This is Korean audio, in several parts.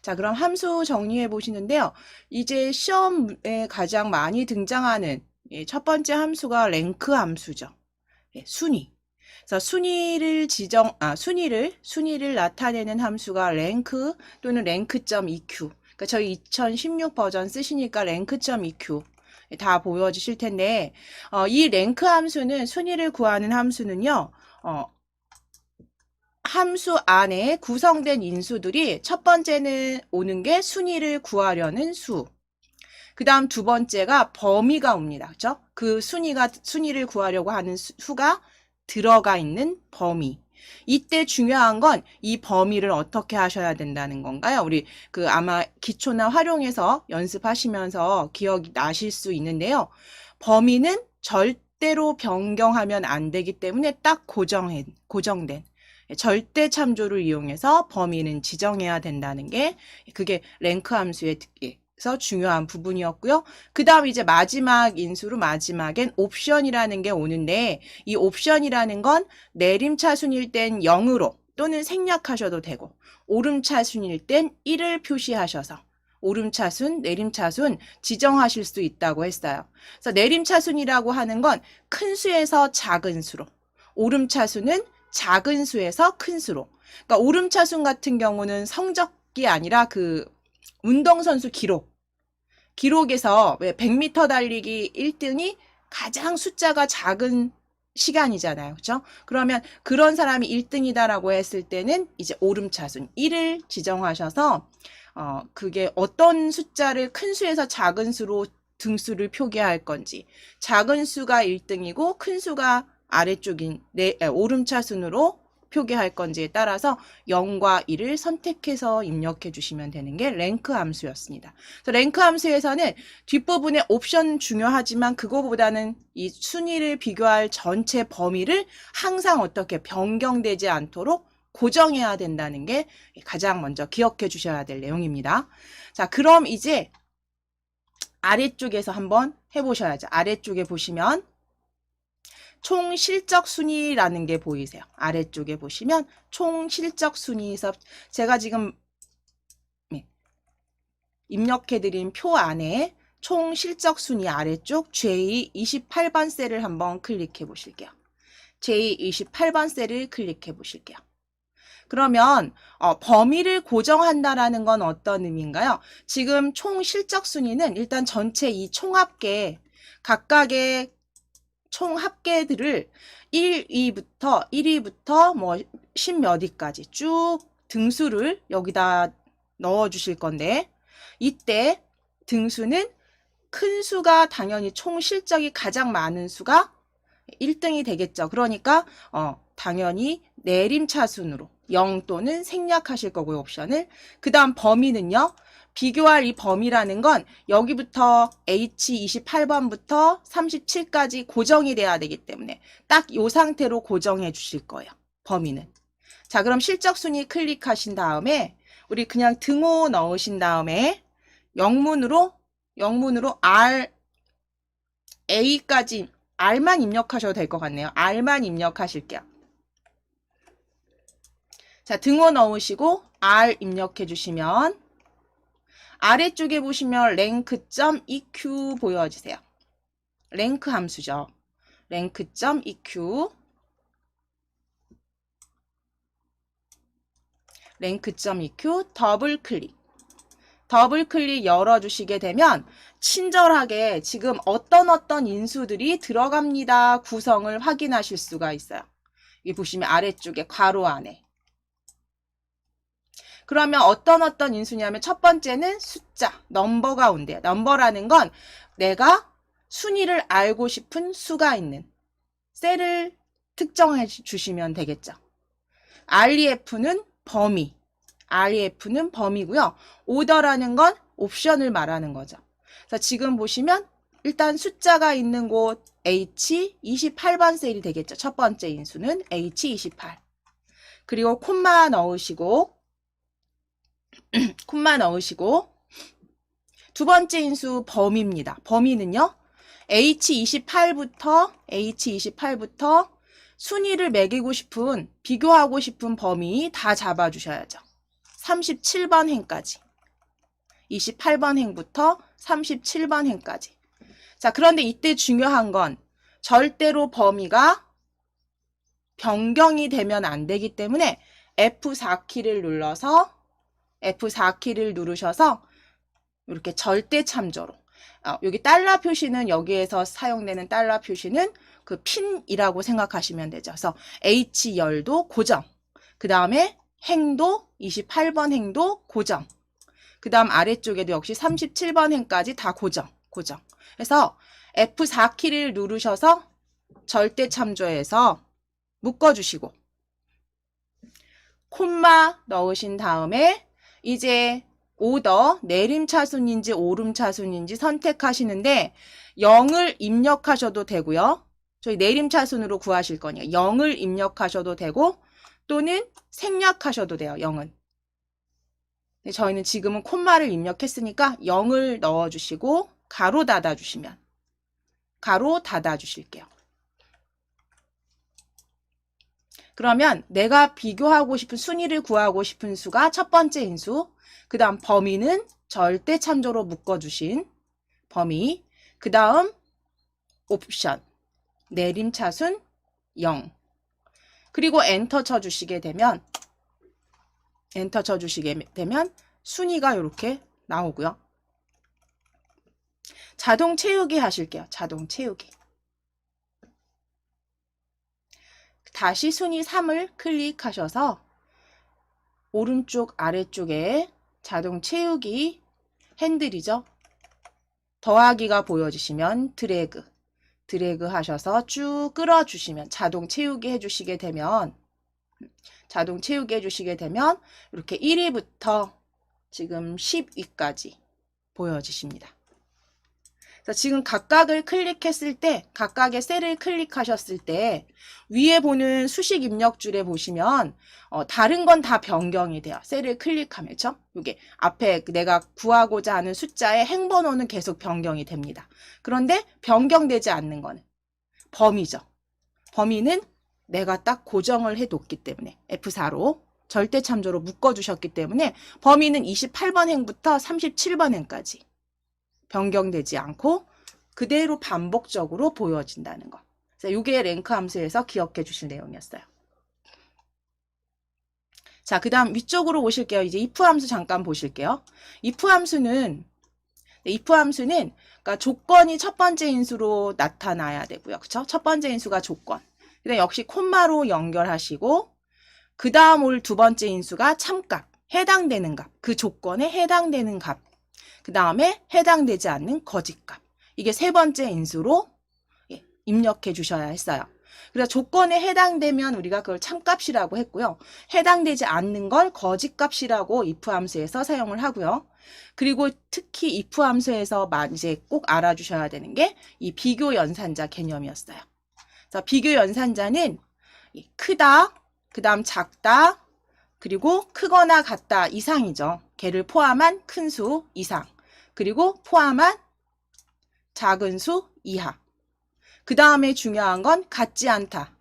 자, 그럼 함수 정리해 보시는데요. 이제 시험에 가장 많이 등장하는 첫 번째 함수가 랭크 함수죠. 순위. 그래서 순위를 나타내는 함수가 랭크 또는 랭크.eq. 그러니까 저희 2016 버전 쓰시니까 랭크.eq 다 보여지실 텐데, 이 랭크 함수는 순위를 구하는 함수는요, 함수 안에 구성된 인수들이 첫 번째는 오는 게 순위를 구하려는 수. 그 다음 두 번째가 범위가 옵니다. 그죠? 그 순위를 구하려고 하는 수가 들어가 있는 범위. 이때 중요한 건 이 범위를 어떻게 하셔야 된다는 건가요? 우리 아마 기초나 활용해서 연습하시면서 기억이 나실 수 있는데요. 범위는 절대로 변경하면 안 되기 때문에 딱 고정된 절대 참조를 이용해서 범위는 지정해야 된다는 게 그게 랭크 함수의 서 중요한 부분이었고요. 그 다음 이제 마지막 인수로 마지막엔 옵션이라는 게 오는데 이 옵션이라는 건 내림차순일 땐 0으로 또는 생략하셔도 되고 오름차순일 땐 1을 표시하셔서 오름차순, 내림차순 지정하실 수 있다고 했어요. 그래서 내림차순이라고 하는 건 큰 수에서 작은 수로 오름차순은 작은 수에서 큰 수로 그러니까 오름차순 같은 경우는 성적이 아니라 운동선수 기록에서 왜 100m 달리기 1등이 가장 숫자가 작은 시간이잖아요. 그렇죠? 그러면 그런 사람이 1등이다라고 했을 때는 이제 오름차순 1을 지정하셔서 그게 어떤 숫자를 큰 수에서 작은 수로 등수를 표기할 건지 작은 수가 1등이고 큰 수가 아래쪽인 오름차순으로 표기할 건지에 따라서 0과 1을 선택해서 입력해 주시면 되는 게 랭크 함수였습니다. 그래서 랭크 함수에서는 뒷부분에 옵션 중요하지만 그거보다는 이 순위를 비교할 전체 범위를 항상 어떻게 변경되지 않도록 고정해야 된다는 게 가장 먼저 기억해 주셔야 될 내용입니다. 자, 그럼 이제 아래쪽에서 한번 해보셔야죠. 아래쪽에 보시면 총 실적 순위라는 게 보이세요. 아래쪽에 보시면 총 실적 순위에서 제가 지금 입력해드린 표 안에 총 실적 순위 아래쪽 J28번 셀을 한번 클릭해 보실게요. J28번 셀을 클릭해 보실게요. 그러면 범위를 고정한다라는 건 어떤 의미인가요? 지금 총 실적 순위는 일단 전체 이 총합계 각각의 총 합계들을 1위부터 뭐 10몇 위까지 쭉 등수를 여기다 넣어 주실 건데 이때 등수는 큰 수가 당연히 총 실적이 가장 많은 수가 1등이 되겠죠. 그러니까 당연히 내림차순으로 0 또는 생략하실 거고요. 옵션을. 그 다음 범위는요. 비교할 이 범위라는 건 여기부터 H28번부터 37까지 고정이 돼야 되기 때문에 딱 이 상태로 고정해 주실 거예요. 범위는. 자, 그럼 실적 순위 클릭하신 다음에 우리 그냥 등호 넣으신 다음에 영문으로 R, A까지 R만 입력하셔도 될 것 같네요. R만 입력하실게요. 자, 등호 넣으시고 R 입력해 주시면 아래쪽에 보시면 rank.eq 보여지세요. 랭크 함수죠. rank.eq 더블 클릭 열어주시게 되면 친절하게 지금 어떤 인수들이 들어갑니다. 구성을 확인하실 수가 있어요. 여기 보시면 아래쪽에 괄호 안에 그러면 어떤 인수냐면 첫 번째는 숫자, 넘버가 온대요. 넘버라는 건 내가 순위를 알고 싶은 수가 있는 셀을 특정해 주시면 되겠죠. REF는 범위고요. 오더라는 건 옵션을 말하는 거죠. 그래서 지금 보시면 일단 숫자가 있는 곳 H28번 셀이 되겠죠. 첫 번째 인수는 H28. 그리고 콤마 넣으시고 두 번째 인수 범위입니다. 범위는요. H28부터 순위를 매기고 싶은 비교하고 싶은 범위 다 잡아주셔야죠. 37번 행까지. 28번 행부터 37번 행까지. 자, 그런데 이때 중요한 건 절대로 범위가 변경이 되면 안 되기 때문에 F4키를 누르셔서 이렇게 절대 참조로. 여기 달러 표시는 여기에서 사용되는 달러 표시는 그 핀이라고 생각하시면 되죠. 그래서 H열도 고정. 그 다음에 행도 28번 행도 고정. 그 다음 아래쪽에도 역시 37번 행까지 다 고정. 그래서 F4키를 누르셔서 절대 참조해서 묶어주시고 콤마 넣으신 다음에 이제 오더 내림차순인지 오름차순인지 선택하시는데 0을 입력하셔도 되고요. 저희 내림차순으로 구하실 거니까 0을 입력하셔도 되고 또는 생략하셔도 돼요. 0은. 저희는 지금은 콤마를 입력했으니까 0을 넣어주시고 가로 닫아주시면 가로 닫아주실게요. 그러면 내가 비교하고 싶은 순위를 구하고 싶은 수가 첫 번째 인수, 그 다음 범위는 절대 참조로 묶어주신 범위, 그 다음 옵션, 내림차순 0. 그리고 엔터 쳐주시게 되면 순위가 이렇게 나오고요. 자동 채우기 하실게요. 자동 채우기. 다시 순위 3을 클릭하셔서 오른쪽 아래쪽에 자동 채우기 핸들이죠. 더하기가 보여지시면 드래그 하셔서 쭉 끌어주시면 자동 채우기 해주시게 되면 이렇게 1위부터 지금 10위까지 보여지십니다. 그래서 지금 각각을 클릭했을 때, 각각의 셀을 클릭하셨을 때 위에 보는 수식 입력줄에 보시면 다른 건 다 변경이 돼요. 셀을 클릭하면, 그렇죠? 이게 앞에 내가 구하고자 하는 숫자의 행번호는 계속 변경이 됩니다. 그런데 변경되지 않는 거는 범위죠. 범위는 내가 딱 고정을 해뒀기 때문에 F4로 절대 참조로 묶어주셨기 때문에 범위는 28번 행부터 37번 행까지 변경되지 않고 그대로 반복적으로 보여진다는 거. 그래서 이게 랭크 함수에서 기억해 주실 내용이었어요. 자, 그 다음 위쪽으로 오실게요. 이제 if 함수 잠깐 보실게요. if 함수는 그러니까 조건이 첫 번째 인수로 나타나야 되고요. 그쵸? 첫 번째 인수가 조건. 그다음 역시 콤마로 연결하시고 그 다음 올 두 번째 인수가 참값, 해당되는 값, 그 조건에 해당되는 값. 그 다음에 해당되지 않는 거짓값. 이게 세 번째 인수로 입력해 주셔야 했어요. 그래서 조건에 해당되면 우리가 그걸 참값이라고 했고요. 해당되지 않는 걸 거짓값이라고 if 함수에서 사용을 하고요. 그리고 특히 if 함수에서 이제 꼭 알아주셔야 되는 게 이 비교 연산자 개념이었어요. 그래서 비교 연산자는 크다, 그 다음 작다, 그리고 크거나 같다 이상이죠. 걔를 포함한 큰 수 이상, 그리고 포함한 작은 수 이하. 그 다음에 중요한 건 같지 않다.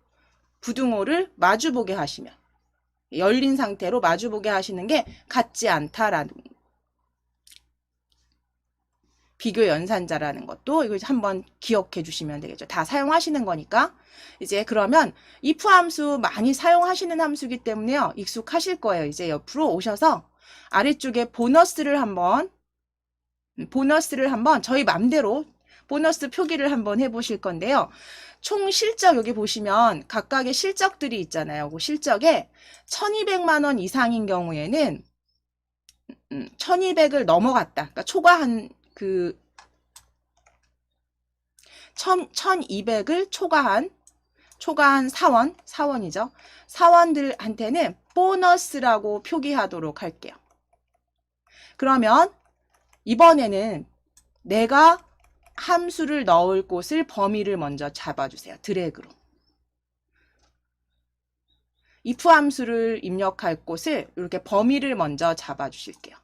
부등호를 마주보게 하시면, 열린 상태로 마주보게 하시는 게 같지 않다라는 비교 연산자라는 것도 이거 한번 기억해 주시면 되겠죠. 다 사용하시는 거니까. 이제 그러면 if 함수 많이 사용하시는 함수이기 때문에요. 익숙하실 거예요. 이제 옆으로 오셔서 아래쪽에 보너스를 한번 저희 맘대로 보너스 표기를 한번 해보실 건데요. 총 실적 여기 보시면 각각의 실적들이 있잖아요. 그 실적에 1200만 원 이상인 경우에는 1200을 넘어갔다. 그러니까 초과한 1200을 초과한 사원이죠. 사원들한테는 보너스라고 표기하도록 할게요. 그러면 이번에는 내가 함수를 넣을 곳을 범위를 먼저 잡아주세요. 드래그로. if 함수를 입력할 곳을 이렇게 범위를 먼저 잡아주실게요.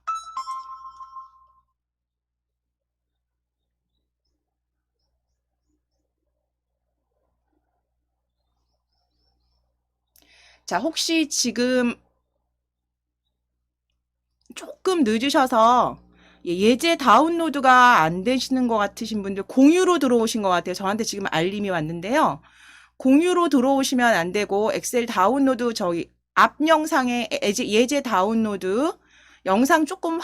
자, 혹시 지금 조금 늦으셔서 예제 다운로드가 안 되시는 것 같으신 분들 공유로 들어오신 것 같아요. 저한테 지금 알림이 왔는데요. 공유로 들어오시면 안 되고 엑셀 다운로드 저희 앞 영상에 예제 다운로드 영상 조금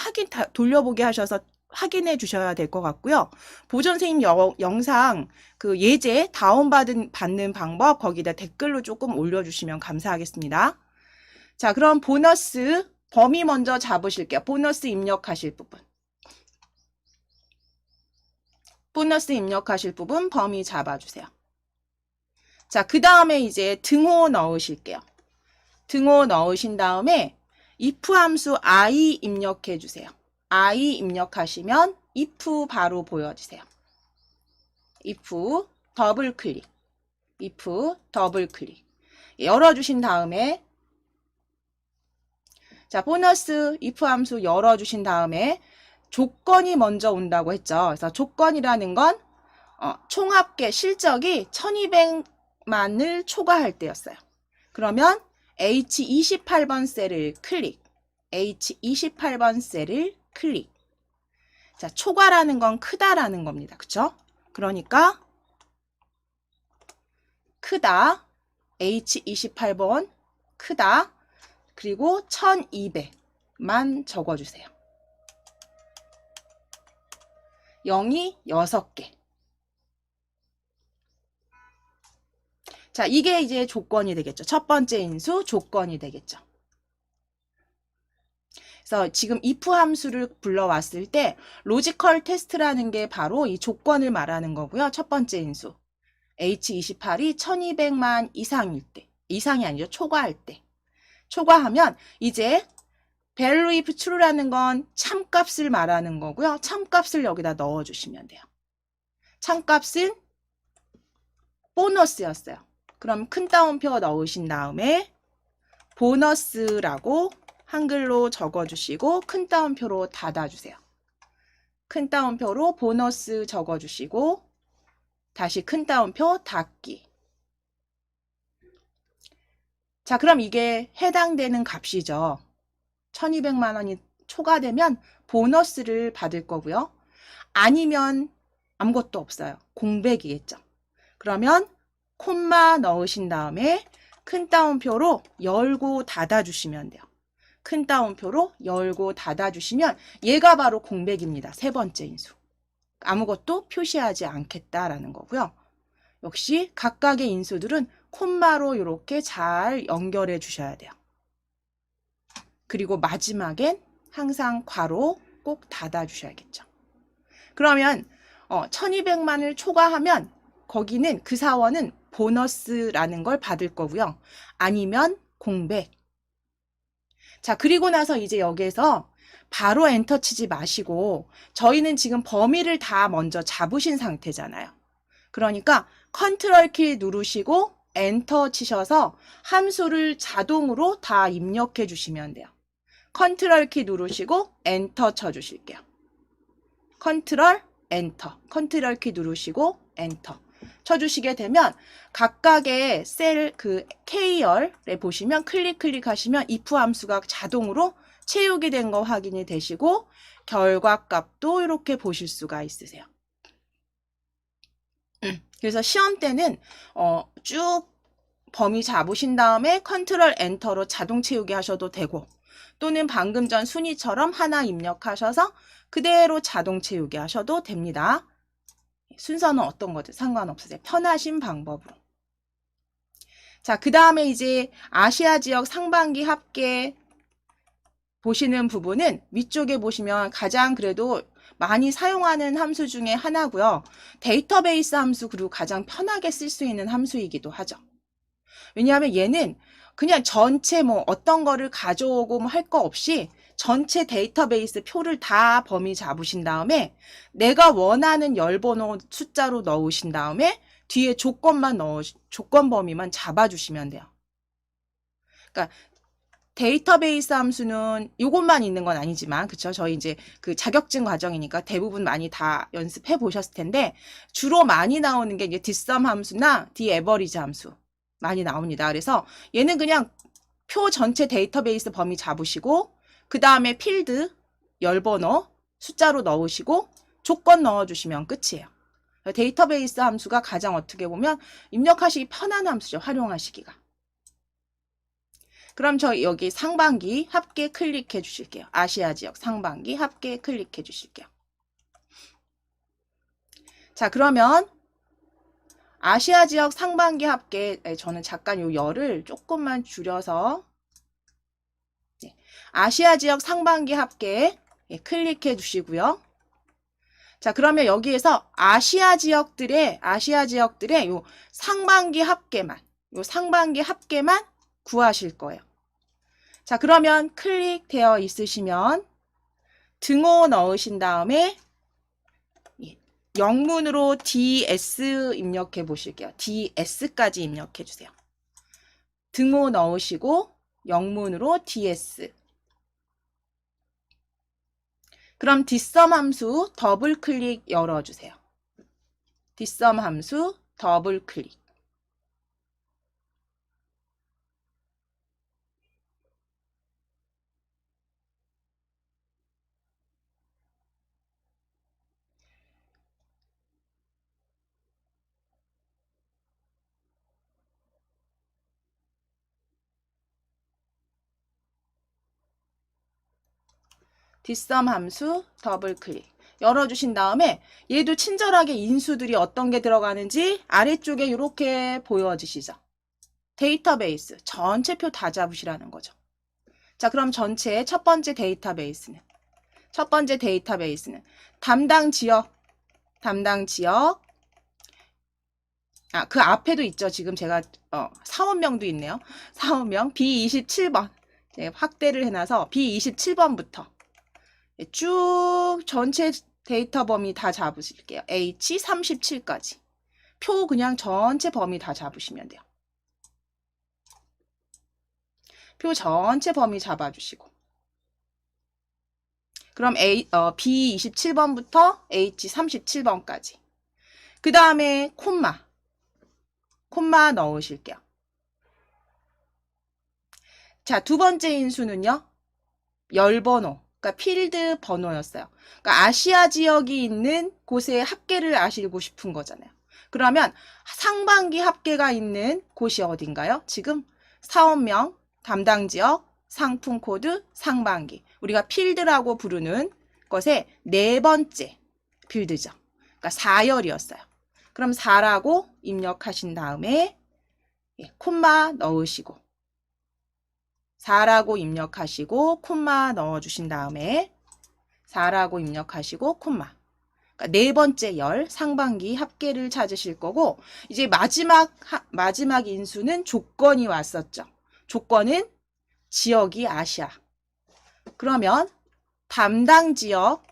돌려보게 하셔서 확인해 주셔야 될 것 같고요. 보전 선생님 영상 그 예제 받는 방법 거기다 댓글로 조금 올려주시면 감사하겠습니다. 자, 그럼 보너스 범위 먼저 잡으실게요. 보너스 입력하실 부분. 보너스 입력하실 부분 범위 잡아주세요. 자, 그 다음에 이제 등호 넣으실게요. 등호 넣으신 다음에 if 함수 I 입력해 주세요. I 입력하시면 if 바로 보여주세요. if 더블 클릭. if 더블 클릭. 열어주신 다음에 자, 보너스 if 함수 열어주신 다음에 조건이 먼저 온다고 했죠. 그래서 조건이라는 건 총합계 실적이 1200만을 초과할 때였어요. 그러면 H28번 셀을 클릭. H28번 셀을 클릭. 자, 초과라는 건 크다라는 겁니다. 그쵸? 그러니까 크다. H28번 크다. 그리고 1200만 적어주세요. 0이 6개. 자, 이게 이제 조건이 되겠죠. 첫 번째 인수 조건이 되겠죠. 그래서 지금 if 함수를 불러왔을 때 로지컬 테스트라는 게 바로 이 조건을 말하는 거고요. 첫 번째 인수. H28이 1200만 이상일 때. 이상이 아니죠. 초과할 때. 초과하면 이제 value if true라는 건 참값을 말하는 거고요. 참값을 여기다 넣어주시면 돼요. 참값은 보너스였어요. 그럼 큰 따옴표 넣으신 다음에 보너스라고 한글로 적어주시고 큰 따옴표로 닫아주세요. 큰 따옴표로 보너스 적어주시고 다시 큰 따옴표 닫기. 자, 그럼 이게 해당되는 값이죠. 1200만 원이 초과되면 보너스를 받을 거고요. 아니면 아무것도 없어요. 공백이겠죠. 그러면 콤마 넣으신 다음에 큰 따옴표로 열고 닫아주시면 돼요. 큰 따옴표로 열고 닫아주시면 얘가 바로 공백입니다. 세 번째 인수. 아무것도 표시하지 않겠다라는 거고요. 역시 각각의 인수들은 콤마로 이렇게 잘 연결해 주셔야 돼요. 그리고 마지막엔 항상 괄호 꼭 닫아주셔야겠죠. 그러면 1200만을 초과하면 거기는 그 사원은 보너스라는 걸 받을 거고요. 아니면 공백. 자, 그리고 나서 이제 여기에서 바로 엔터 치지 마시고 저희는 지금 범위를 다 먼저 잡으신 상태잖아요. 그러니까 컨트롤 키 누르시고 엔터 치셔서 함수를 자동으로 다 입력해 주시면 돼요. 컨트롤 키 누르시고 엔터 쳐주실게요. 컨트롤 엔터. 컨트롤 키 누르시고 엔터 쳐주시게 되면 각각의 셀 K열에 보시면 클릭하시면 if 함수가 자동으로 채우게 된 거 확인이 되시고 결과값도 이렇게 보실 수가 있으세요. 그래서 시험 때는 쭉 범위 잡으신 다음에 컨트롤 엔터로 자동 채우기 하셔도 되고 또는 방금 전 순위처럼 하나 입력하셔서 그대로 자동 채우기 하셔도 됩니다. 순서는 어떤 거든 상관없으세요. 편하신 방법으로. 자, 그 다음에 이제 아시아 지역 상반기 합계 보시는 부분은 위쪽에 보시면 가장 그래도 많이 사용하는 함수 중에 하나고요. 데이터베이스 함수 그리고 가장 편하게 쓸 수 있는 함수이기도 하죠. 왜냐하면 얘는 그냥 전체 어떤 거를 가져오고 할 거 없이 전체 데이터베이스 표를 다 범위 잡으신 다음에 내가 원하는 열번호 숫자로 넣으신 다음에 뒤에 조건 범위만 잡아주시면 돼요. 그러니까 데이터베이스 함수는 이것만 있는 건 아니지만, 그쵸? 저희 이제 그 자격증 과정이니까 대부분 많이 다 연습해 보셨을 텐데, 주로 많이 나오는 게 이제 뒷섬 함수나 디에버리지 함수 많이 나옵니다. 그래서 얘는 그냥 표 전체 데이터베이스 범위 잡으시고, 그 다음에 필드, 열번호, 숫자로 넣으시고 조건 넣어주시면 끝이에요. 데이터베이스 함수가 가장 어떻게 보면 입력하시기 편한 함수죠. 활용하시기가. 그럼 저 여기 상반기 합계 클릭해 주실게요. 아시아 지역 상반기 합계 클릭해 주실게요. 자, 그러면 아시아 지역 상반기 합계, 저는 잠깐 요 열을 조금만 줄여서 아시아 지역 상반기 합계 클릭해 주시고요. 자, 그러면 여기에서 아시아 지역들의 요 상반기 합계만 구하실 거예요. 자, 그러면 클릭되어 있으시면 등호 넣으신 다음에 영문으로 DS 입력해 보실게요. DS까지 입력해 주세요. 등호 넣으시고 영문으로 DS. 그럼 뒷섬 함수 더블 클릭 열어주세요. 뒷섬 함수 더블 클릭. 뒷섬 함수 더블 클릭 열어주신 다음에 얘도 친절하게 인수들이 어떤 게 들어가는지 아래쪽에 이렇게 보여지시죠. 데이터베이스 전체표 다 잡으시라는 거죠. 자, 그럼 전체 첫 번째 데이터베이스는 담당 지역 그 앞에도 있죠. 지금 제가 사원명도 있네요. 사원명 B27번 확대를 해놔서 B27번부터 쭉 전체 데이터 범위 다 잡으실게요. H37까지. 표 그냥 전체 범위 다 잡으시면 돼요. 표 전체 범위 잡아주시고. 그럼 B27번부터 H37번까지. 그 다음에 콤마 넣으실게요. 자, 두 번째 인수는요. 열번호. 그러니까 필드 번호였어요. 그러니까 아시아 지역이 있는 곳의 합계를 아시고 싶은 거잖아요. 그러면 상반기 합계가 있는 곳이 어딘가요? 지금 사원명, 담당 지역, 상품 코드, 상반기. 우리가 필드라고 부르는 것의 네 번째 필드죠. 그러니까 4열이었어요. 그럼 4라고 입력하신 다음에 콤마 넣으시고 4라고 입력하시고 콤마 넣어주신 다음에 4라고 입력하시고 콤마. 그러니까 네 번째 열 상반기 합계를 찾으실 거고 이제 마지막 인수는 조건이 왔었죠. 조건은 지역이 아시아. 그러면 담당 지역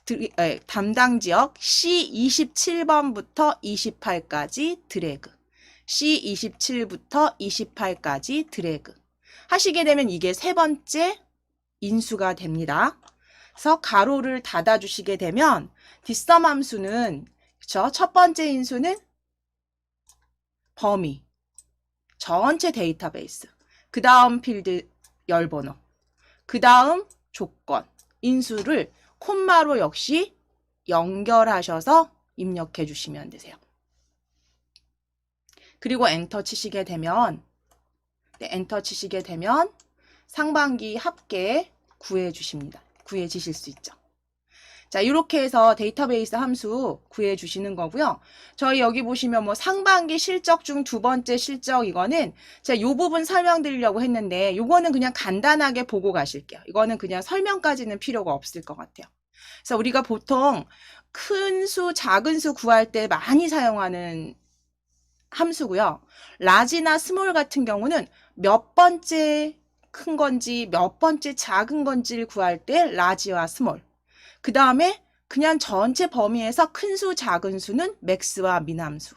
C27번부터 28까지 드래그. C27부터 28까지 드래그 하시게 되면 이게 세 번째 인수가 됩니다. 그래서 가로를 닫아 주시게 되면 뒷섬 함수는 그쵸? 첫 번째 인수는 범위 전체 데이터베이스 그 다음 필드 열번호 그 다음 조건 인수를 콤마로 역시 연결하셔서 입력해 주시면 되세요. 그리고 엔터 치시게 되면 상반기 합계 구해지실 수 있죠. 자, 이렇게 해서 데이터베이스 함수 구해주시는 거고요. 저희 여기 보시면 뭐 상반기 실적 중 두 번째 실적 이거는 제가 이 부분 설명드리려고 했는데 이거는 그냥 간단하게 보고 가실게요. 이거는 그냥 설명까지는 필요가 없을 것 같아요. 그래서 우리가 보통 큰 수, 작은 수 구할 때 많이 사용하는 함수고요. 라지나 스몰 같은 경우는 몇 번째 큰 건지 몇 번째 작은 건지를 구할 때 라지와 스몰. 그 다음에 그냥 전체 범위에서 큰 수, 작은 수는 맥스와 민함수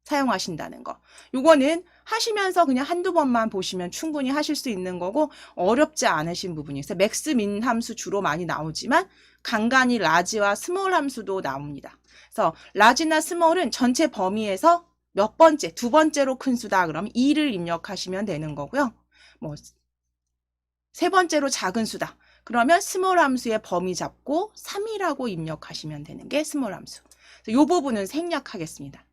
사용하신다는 거. 요거는 하시면서 그냥 한두 번만 보시면 충분히 하실 수 있는 거고 어렵지 않으신 부분이 있어요. 맥스, 민 함수 주로 많이 나오지만 간간히 라지와 스몰 함수도 나옵니다. 그래서 라지나 스몰은 전체 범위에서 몇 번째, 두 번째로 큰 수다 그러면 2를 입력하시면 되는 거고요. 뭐 세 번째로 작은 수다. 그러면 스몰 함수의 범위 잡고 3이라고 입력하시면 되는 게 스몰 함수. 이 부분은 생략하겠습니다.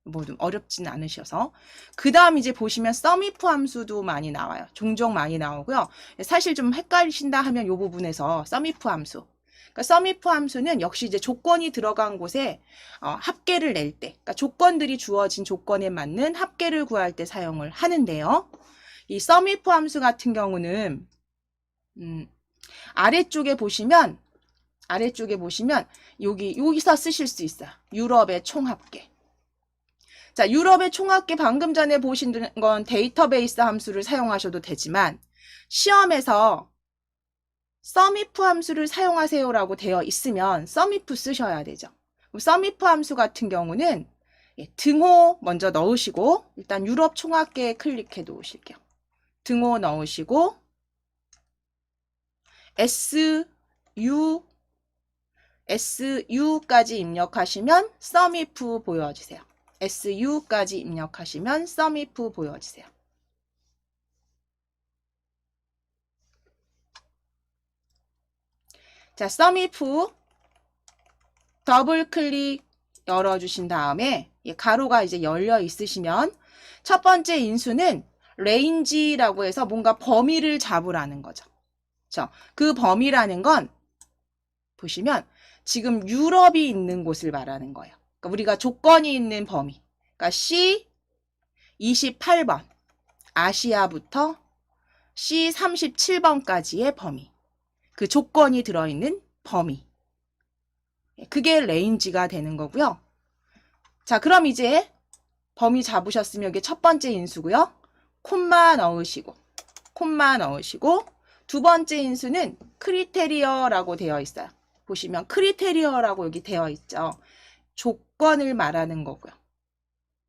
뭐 좀 어렵진 않으셔서. 그 다음 이제 보시면 sumif 함수도 많이 나와요. 종종 많이 나오고요. 사실 좀 헷갈리신다 하면 이 부분에서 sumif 함수. 그러니까 sumif 함수는 역시 이제 조건이 들어간 곳에 합계를 낼 때, 그러니까 조건들이 주어진 조건에 맞는 합계를 구할 때 사용을 하는데요. 이 sumif 함수 같은 경우는 아래쪽에 보시면 여기서 쓰실 수 있어요. 유럽의 총합계. 자, 유럽의 총합계 방금 전에 보신 건 데이터베이스 함수를 사용하셔도 되지만 시험에서 sumif 함수를 사용하세요라고 되어 있으면 sumif 쓰셔야 되죠. sumif 함수 같은 경우는 등호 먼저 넣으시고 일단 유럽 총합계에 클릭해 놓으실게요. 등호 넣으시고 SU까지 입력하시면 sumif 보여주세요. SU까지 입력하시면 sumif 보여주세요. 자, sumif 더블 클릭 열어주신 다음에 가로가 이제 열려 있으시면 첫 번째 인수는 range라고 해서 뭔가 범위를 잡으라는 거죠. 그렇죠? 그 범위라는 건 보시면 지금 유럽이 있는 곳을 말하는 거예요. 그러니까 우리가 조건이 있는 범위. 그러니까 C28번 아시아부터 C37번까지의 범위. 그 조건이 들어있는 범위. 그게 레인지가 되는 거고요. 자, 그럼 이제 범위 잡으셨으면 이게 첫 번째 인수고요. 콤마 넣으시고 두 번째 인수는 크리테리어라고 되어 있어요. 보시면 크리테리어라고 여기 되어 있죠. 조건을 말하는 거고요.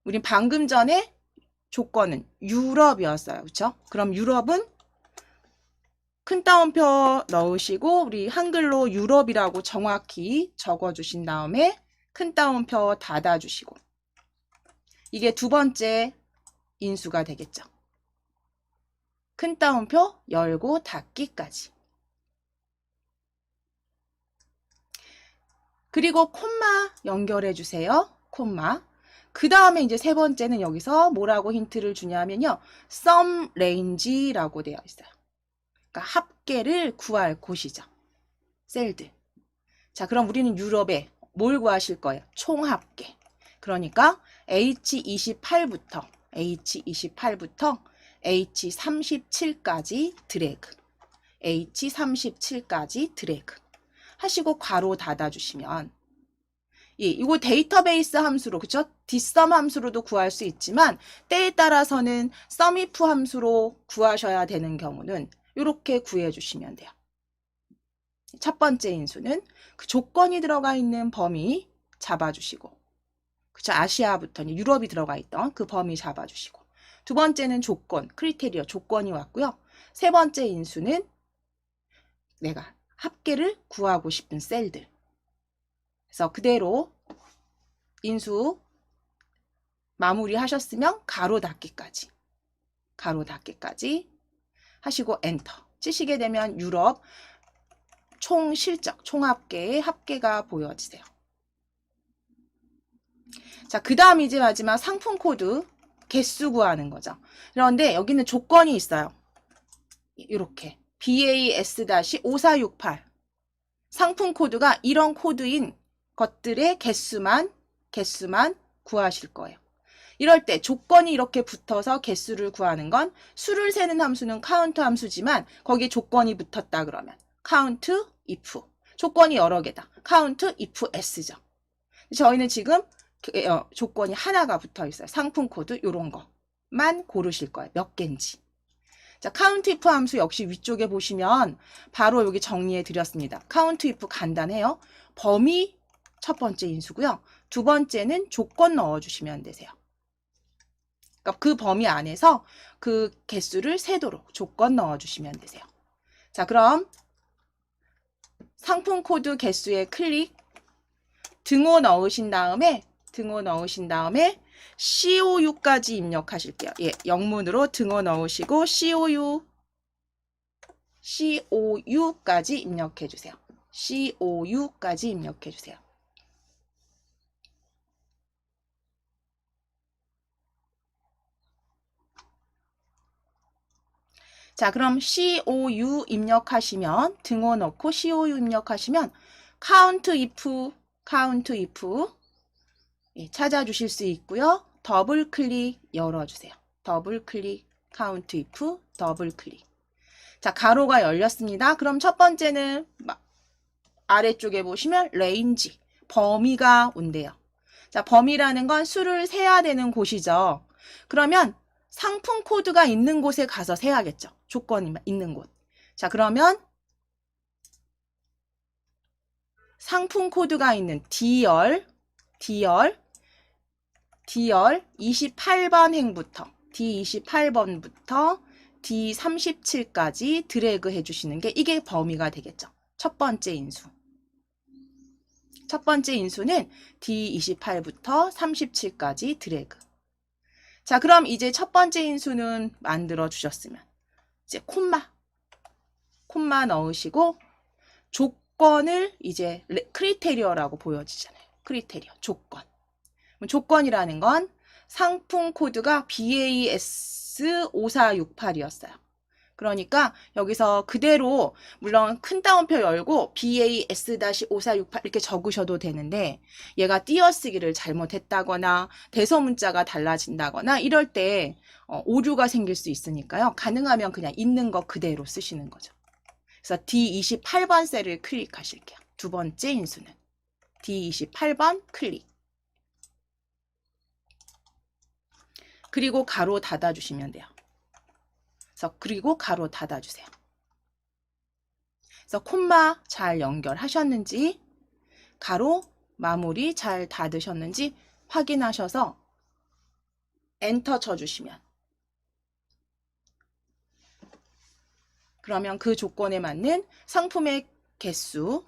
우린 방금 전에 조건은 유럽이었어요. 그렇죠? 그럼 유럽은 큰 따옴표 넣으시고 우리 한글로 유럽이라고 정확히 적어주신 다음에 큰 따옴표 닫아주시고 이게 두 번째 인수가 되겠죠. 큰 따옴표 열고 닫기까지. 그리고 콤마 연결해 주세요. 콤마. 그 다음에 이제 세 번째는 여기서 뭐라고 힌트를 주냐면요. sum range라고 되어 있어요. 그러니까 합계를 구할 곳이죠. 셀들. 자, 그럼 우리는 유럽에 뭘 구하실 거예요? 총합계. 그러니까 H28부터 H37까지 드래그. H37까지 드래그. 하시고 괄호 닫아주시면 이거 데이터베이스 함수로 그쵸? dsum 함수로도 구할 수 있지만 때에 따라서는 sumif 함수로 구하셔야 되는 경우는 이렇게 구해주시면 돼요. 첫 번째 인수는 그 조건이 들어가 있는 범위 잡아주시고 그쵸? 아시아부터 유럽이 들어가 있던 그 범위 잡아주시고 두 번째는 조건, 크리테리어, 조건이 왔고요. 세 번째 인수는 내가 합계를 구하고 싶은 셀들. 그래서 그대로 인수 마무리 하셨으면 가로 닫기까지 하시고 엔터 치시게 되면 유럽 총 실적, 총합계의 합계가 보여지세요. 자, 그 다음 이제 마지막 상품 코드 개수 구하는 거죠. 그런데 여기는 조건이 있어요. 이렇게 BAS-5468 상품 코드가 이런 코드인 것들의 개수만 구하실 거예요. 이럴 때 조건이 이렇게 붙어서 개수를 구하는 건 수를 세는 함수는 카운트 함수지만 거기에 조건이 붙었다 그러면 count if 조건이 여러 개다. count if s죠. 저희는 지금 조건이 하나가 붙어 있어요. 상품 코드 이런 거만 고르실 거예요. 몇 개인지. 자, count if 함수 역시 위쪽에 보시면 바로 여기 정리해 드렸습니다. count if 간단해요. 범위 첫 번째 인수고요. 두 번째는 조건 넣어주시면 되세요. 그러니까 그 범위 안에서 그 개수를 세도록 조건 넣어주시면 되세요. 자, 그럼 상품 코드 개수에 클릭, 등호 넣으신 다음에 COU까지 입력하실게요. 예, 영문으로 등호 넣으시고 COU COU까지 입력해 주세요. COU까지 입력해 주세요. 자, 그럼 COU 입력하시면 등호 넣고 COU 입력하시면 count if 찾아주실 수 있고요. 더블 클릭 열어주세요. 더블 클릭 count if 더블 클릭. 자, 가로가 열렸습니다. 그럼 첫 번째는 아래쪽에 보시면 range 범위가 온대요. 자, 범위라는 건 수를 세야 되는 곳이죠. 그러면 상품 코드가 있는 곳에 가서 세야겠죠. 조건이 있는 곳. 자, 그러면 상품 코드가 있는 D열 28번 행부터 D28번부터 D37까지 드래그 해주시는 게 이게 범위가 되겠죠. 첫 번째 인수. 첫 번째 인수는 D28부터 37까지 드래그. 자, 그럼 이제 첫 번째 인수는 만들어 주셨으면 이제 콤마 넣으시고 조건을 이제 크리테리어라고 보여지잖아요. 크리테리어, 조건. 조건이라는 건 상품 코드가 BAS5468이었어요. 그러니까 여기서 그대로 물론 큰 따옴표 열고 BAS-5468 이렇게 적으셔도 되는데 얘가 띄어쓰기를 잘못했다거나 대소문자가 달라진다거나 이럴 때 오류가 생길 수 있으니까요. 가능하면 그냥 있는 거 그대로 쓰시는 거죠. 그래서 D28번 셀을 클릭하실게요. 두 번째 인수는 D28번 클릭. 그리고 가로 닫아주시면 돼요. 그리고 가로 닫아주세요. 그래서 콤마 잘 연결하셨는지 가로 마무리 잘 닫으셨는지 확인하셔서 엔터 쳐주시면 그러면 그 조건에 맞는 상품의 개수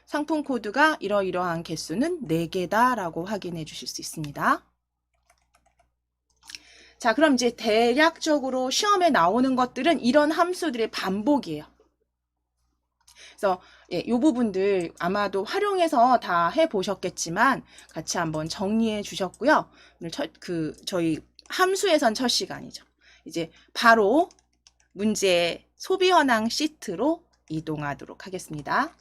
상품 코드가 이러이러한 개수는 4개다 라고 확인해 주실 수 있습니다. 자, 그럼 이제 대략적으로 시험에 나오는 것들은 이런 함수들의 반복이에요. 그래서 이 부분들 아마도 활용해서 다 해보셨겠지만 같이 한번 정리해 주셨고요. 오늘 저희 함수에선 첫 시간이죠. 이제 바로 문제 소비 현황 시트로 이동하도록 하겠습니다.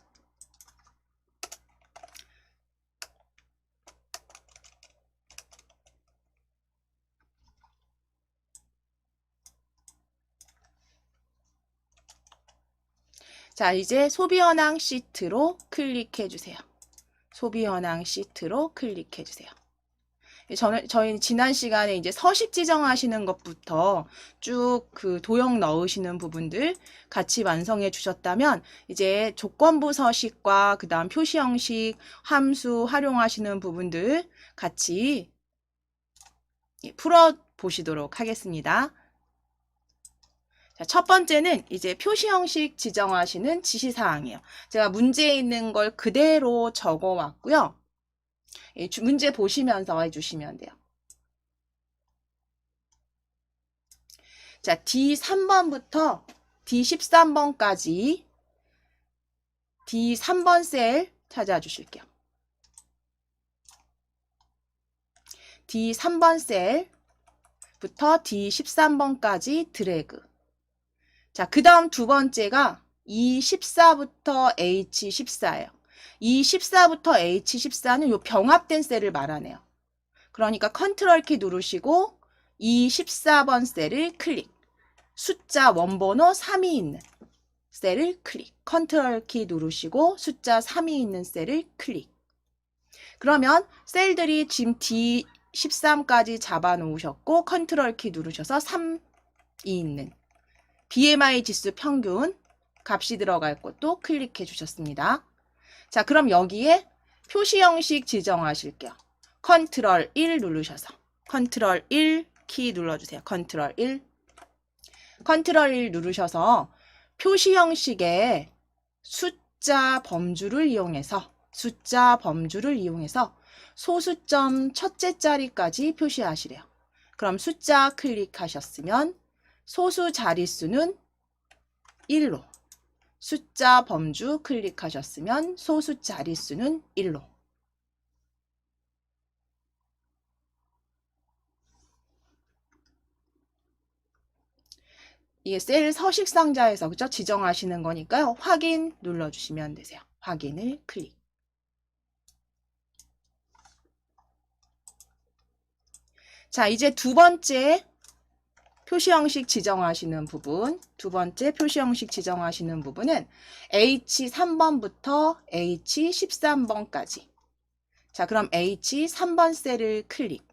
자, 이제 소비 현황 시트로 클릭해 주세요. 소비 현황 시트로 클릭해 주세요. 저희 지난 시간에 이제 서식 지정하시는 것부터 쭉 그 도형 넣으시는 부분들 같이 완성해 주셨다면 이제 조건부 서식과 그 다음 표시 형식, 함수 활용하시는 부분들 같이 풀어 보시도록 하겠습니다. 자, 첫 번째는 이제 표시 형식 지정하시는 지시사항이에요. 제가 문제에 있는 걸 그대로 적어 왔고요. 문제 보시면서 해주시면 돼요. 자, D3번부터 D13번까지 D3번 셀 찾아주실게요. D3번 셀부터 D13번까지 드래그. 자, 그 다음 두 번째가 E14부터 H14예요. E14부터 H14는 요 병합된 셀을 말하네요. 그러니까 컨트롤 키 누르시고 E14번 셀을 클릭. 숫자 원번호 3이 있는 셀을 클릭. 컨트롤 키 누르시고 숫자 3이 있는 셀을 클릭. 그러면 셀들이 지금 D13까지 잡아 놓으셨고 컨트롤 키 누르셔서 3이 있는 BMI 지수 평균 값이 들어갈 것도 클릭해 주셨습니다. 자, 그럼 여기에 표시 형식 지정하실게요. 컨트롤 1 누르셔서 컨트롤 1 키 눌러주세요. 컨트롤 1 누르셔서 표시 형식의 숫자 범주를 이용해서 소수점 첫째 자리까지 표시하시래요. 그럼 숫자 클릭하셨으면 소수 자릿수는 1로. 숫자 범주 클릭하셨으면 소수 자릿수는 1로. 이게 셀 서식 상자에서 그죠? 지정하시는 거니까요. 확인 눌러주시면 되세요. 확인을 클릭. 자, 이제 두 번째 표시 형식 지정하시는 부분, 두 번째 표시 형식 지정하시는 부분은 H3번부터 H13번까지. 자, 그럼 H3번 셀을 클릭.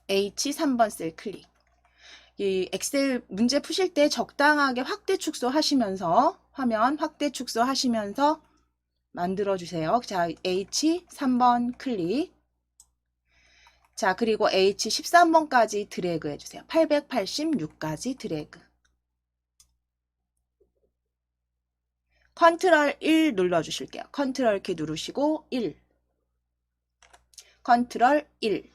H3번 셀 클릭. 이 엑셀 문제 푸실 때 적당하게 확대 축소하시면서 화면 확대 축소하시면서 만들어 주세요. 자, H3번 클릭. 자, 그리고 H13번까지 드래그 해주세요. 886까지 드래그. 컨트롤 1 눌러주실게요. 컨트롤 키 누르시고 1. 컨트롤 1.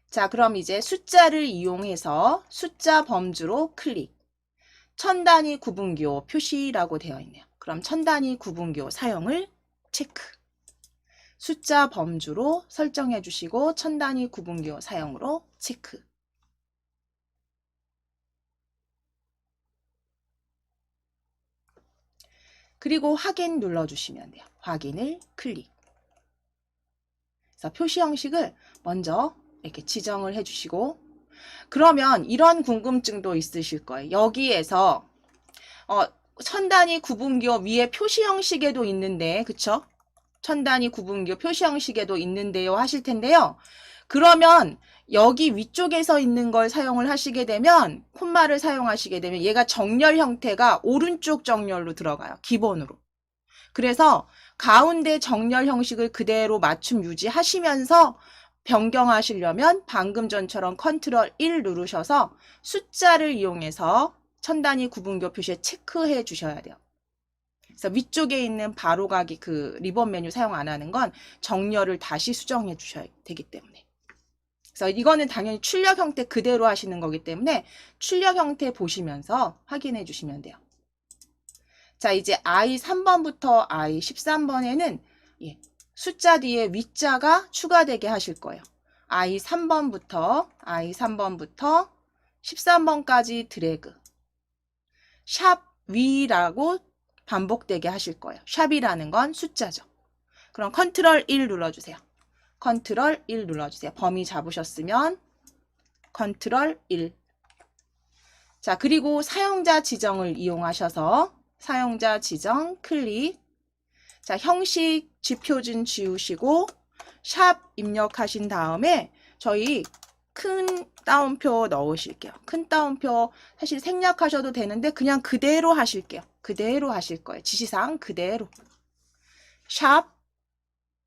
자, 그럼 이제 숫자를 이용해서 숫자 범주로 클릭. 천단위 구분기호 표시라고 되어 있네요. 그럼 천단위 구분기호 사용을 체크. 숫자 범주로 설정해 주시고 천단위 구분기호 사용으로 체크. 그리고 확인 눌러주시면 돼요. 확인을 클릭. 그래서 표시 형식을 먼저 이렇게 지정을 해주시고 그러면 이런 궁금증도 있으실 거예요. 여기에서 천단위 구분기호 위에 표시 형식에도 있는데 그쵸? 천단위 구분기호 표시 형식에도 있는데요 하실 텐데요. 그러면 여기 위쪽에서 있는 걸 사용을 하시게 되면 콤마를 사용하시게 되면 얘가 정렬 형태가 오른쪽 정렬로 들어가요. 기본으로. 그래서 가운데 정렬 형식을 그대로 맞춤 유지하시면서 변경하시려면 방금 전처럼 컨트롤 1 누르셔서 숫자를 이용해서 천단위 구분기호 표시에 체크해 주셔야 돼요. 그래서 위쪽에 있는 바로가기 그 리본 메뉴 사용 안 하는 건 정렬을 다시 수정해 주셔야 되기 때문에. 그래서 이거는 당연히 출력 형태 그대로 하시는 거기 때문에 출력 형태 보시면서 확인해 주시면 돼요. 자, 이제 I3번부터 I13번에는 숫자 뒤에 위자가 추가되게 하실 거예요. I3번부터 13번까지 드래그. 샵 위라고 반복되게 하실 거예요. 샵이라는 건 숫자죠. 그럼 컨트롤 1 눌러주세요. 컨트롤 1 눌러주세요. 범위 잡으셨으면 컨트롤 1. 자, 그리고 사용자 지정을 이용하셔서 사용자 지정 클릭. 자, 형식 지표준 지우시고 샵 입력하신 다음에 저희 큰 따옴표 넣으실게요. 큰 따옴표 사실 생략하셔도 되는데 그냥 그대로 하실게요. 그대로 하실 거예요. 지시사항 그대로. 샵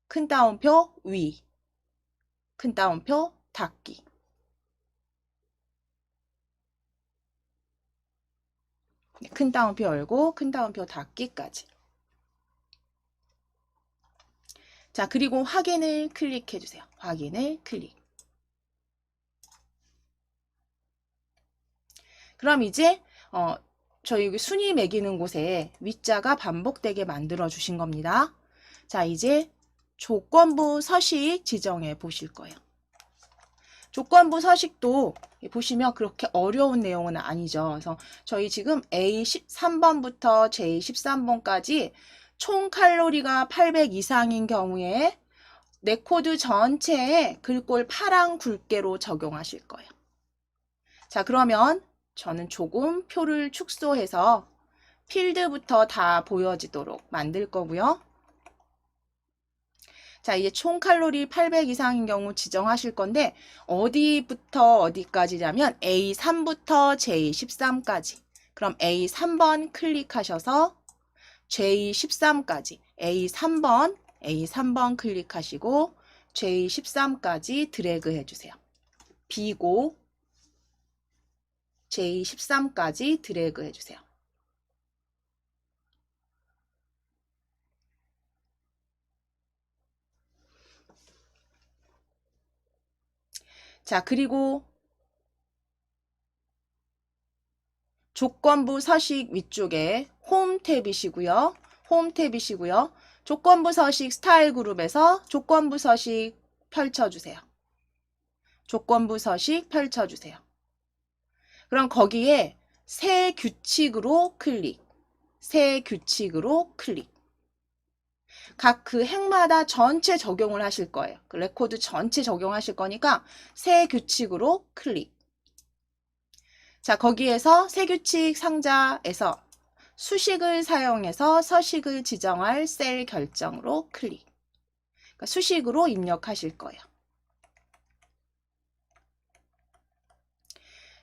큰 따옴표 위. 큰 따옴표 닫기. 큰 따옴표 열고 큰 따옴표 닫기까지. 자, 그리고 확인을 클릭해 주세요. 확인을 클릭. 그럼 이제 저희 순위 매기는 곳에 위자가 반복되게 만들어 주신 겁니다. 자, 이제 조건부 서식 지정해 보실 거예요. 조건부 서식도 보시면 그렇게 어려운 내용은 아니죠. 그래서 저희 지금 A13번부터 J13번까지 총 칼로리가 800 이상인 경우에 내 코드 전체에 글꼴 파랑 굵게로 적용하실 거예요. 자, 그러면 저는 조금 표를 축소해서 필드부터 다 보여지도록 만들 거고요. 자, 이제 총 칼로리 800 이상인 경우 지정하실 건데 어디부터 어디까지냐면 A3부터 J13까지. 그럼 A3번 클릭하셔서 J13까지 A3번 클릭하시고 J13까지 드래그 해주세요. 비고 J13까지 드래그 해주세요. 자, 그리고 조건부 서식 위쪽에 홈 탭이시고요. 홈 탭이시고요. 조건부 서식 스타일 그룹에서 조건부 서식 펼쳐주세요. 조건부 서식 펼쳐주세요. 그럼 거기에 새 규칙으로 클릭. 새 규칙으로 클릭. 각 그 행마다 전체 적용을 하실 거예요. 그 레코드 전체 적용하실 거니까 새 규칙으로 클릭. 자, 거기에서 새 규칙 상자에서 수식을 사용해서 서식을 지정할 셀 결정으로 클릭. 그러니까 수식으로 입력하실 거예요.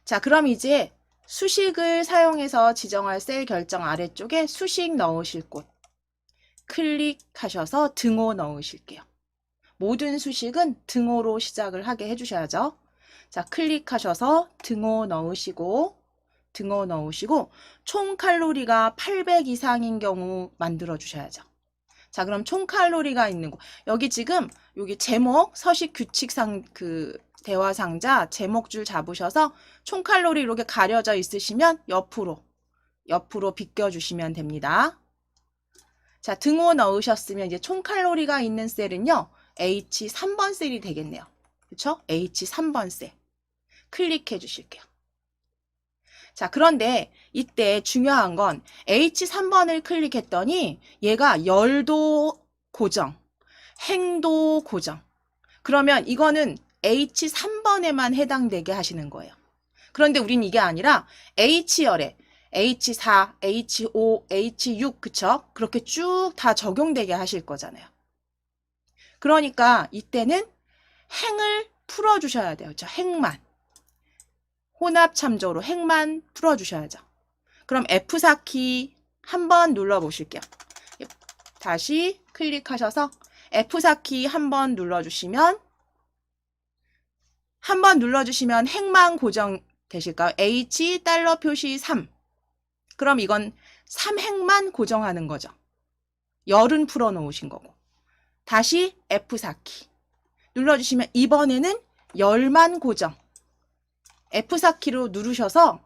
자, 그럼 이제 수식을 사용해서 지정할 셀 결정 아래쪽에 수식 넣으실 곳 클릭하셔서 등호 넣으실게요. 모든 수식은 등호로 시작을 하게 해주셔야죠. 자, 클릭하셔서 등호 넣으시고 총 칼로리가 800 이상인 경우 만들어 주셔야죠. 자, 그럼 총 칼로리가 있는 곳 여기 지금 여기 제목 서식 규칙상 그 대화 상자 제목줄 잡으셔서 총 칼로리 이렇게 가려져 있으시면 옆으로 비껴 주시면 됩니다. 자, 등호 넣으셨으면 이제 총 칼로리가 있는 셀은요. H3번 셀이 되겠네요. 그렇죠? H3번 셀. 클릭해 주실게요. 자, 그런데 이때 중요한 건 H3번을 클릭했더니 얘가 열도 고정, 행도 고정. 그러면 이거는 H3번에만 해당되게 하시는 거예요. 그런데 우린 이게 아니라 H열에 H4, H5, H6 그쵸? 그렇게 쭉 다 적용되게 하실 거잖아요. 그러니까 이때는 행을 풀어주셔야 돼요. 그쵸? 행만. 혼합 참조로 행만 풀어주셔야죠. 그럼 F4키 한번 눌러보실게요. 다시 클릭하셔서 F4키 한번 눌러주시면 행만 고정 되실까요? H 달러 표시 3. 그럼 이건 3행만 고정하는 거죠. 열은 풀어 놓으신 거고. 다시 F4키 눌러주시면 이번에는 열만 고정. F4키로 누르셔서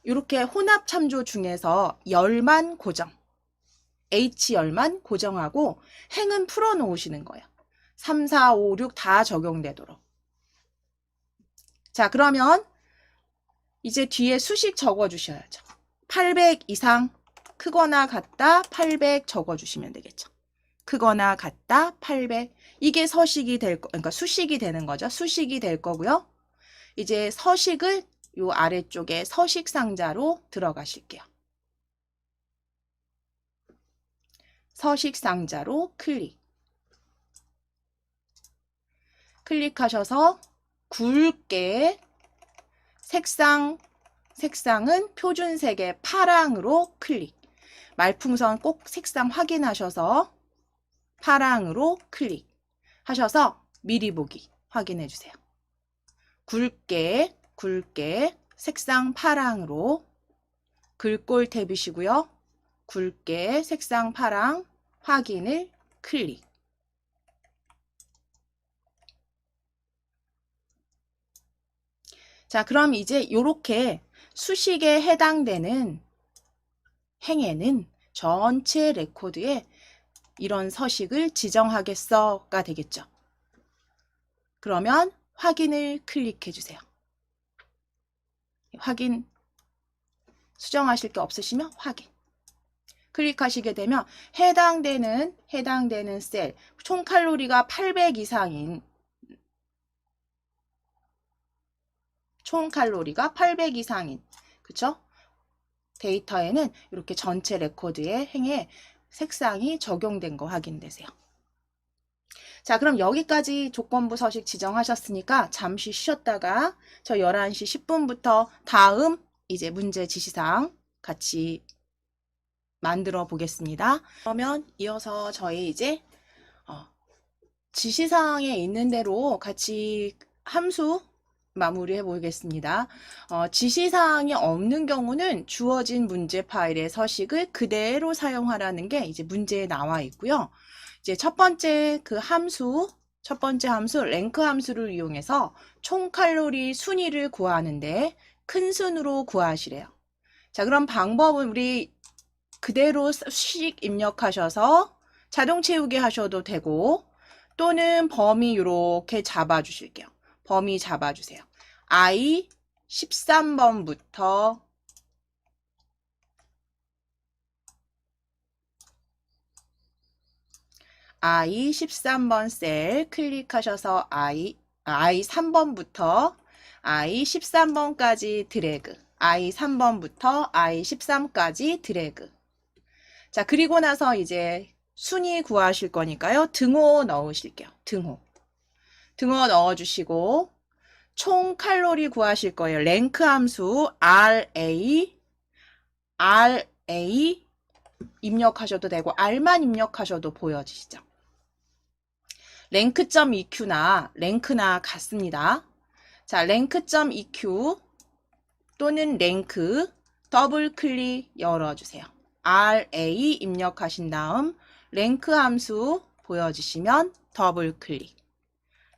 이렇게 혼합 참조 중에서 열만 고정. H열만 고정하고 행은 풀어 놓으시는 거예요. 3, 4, 5, 6 다 적용되도록. 자, 그러면 이제 뒤에 수식 적어주셔야죠. 800 이상 크거나 같다 800 적어주시면 되겠죠. 크거나 같다 800 이게 서식이 그러니까 수식이 되는 거죠. 수식이 될 거고요. 이제 서식을 요 아래쪽에 서식 상자로 들어가실게요. 서식 상자로 클릭하셔서 굵게 색상은 표준색의 파랑으로 클릭. 말풍선 꼭 색상 확인하셔서 파랑으로 클릭하셔서 미리 보기 확인해 주세요. 굵게 색상 파랑으로 글꼴 탭이시고요. 굵게 색상 파랑 확인을 클릭. 자, 그럼 이제 이렇게 수식에 해당되는 행에는 전체 레코드에 이런 서식을 지정하겠어가 되겠죠. 그러면 확인을 클릭해 주세요. 확인, 수정하실 게 없으시면 확인. 클릭하시게 되면 해당되는 셀, 총 칼로리가 800 이상인 그쵸? 데이터에는 이렇게 전체 레코드의 행에 색상이 적용된 거 확인되세요. 자, 그럼 여기까지 조건부 서식 지정하셨으니까 잠시 쉬었다가 저 11시 10분부터 다음 이제 문제 지시사항 같이 만들어 보겠습니다. 그러면 이어서 저희 이제 지시사항에 있는 대로 같이 함수 마무리해 보겠습니다. 지시사항이 없는 경우는 주어진 문제 파일의 서식을 그대로 사용하라는 게 이제 문제에 나와 있고요. 이제 첫 번째 함수 랭크 함수를 이용해서 총 칼로리 순위를 구하는데 큰 순으로 구하시래요. 자, 그럼 방법은 우리 그대로 수식 입력하셔서 자동 채우기 하셔도 되고, 또는 범위 이렇게 잡아주실게요. 범위 잡아주세요. I 13번부터 I 13번 셀 클릭하셔서 I 3번부터 I 13번까지 드래그. I 3번부터 I 13까지 드래그. 자, 그리고 나서 이제 순위 구하실 거니까요. 등호 넣으실게요. 등호 넣어주시고, 총 칼로리 구하실 거예요. 랭크 함수 RA 입력하셔도 되고, R만 입력하셔도 보여지시죠? 랭크.eq나 랭크나 같습니다. 자, 랭크.eq 또는 랭크 더블 클릭 열어주세요. RA 입력하신 다음 랭크 함수 보여주시면 더블 클릭.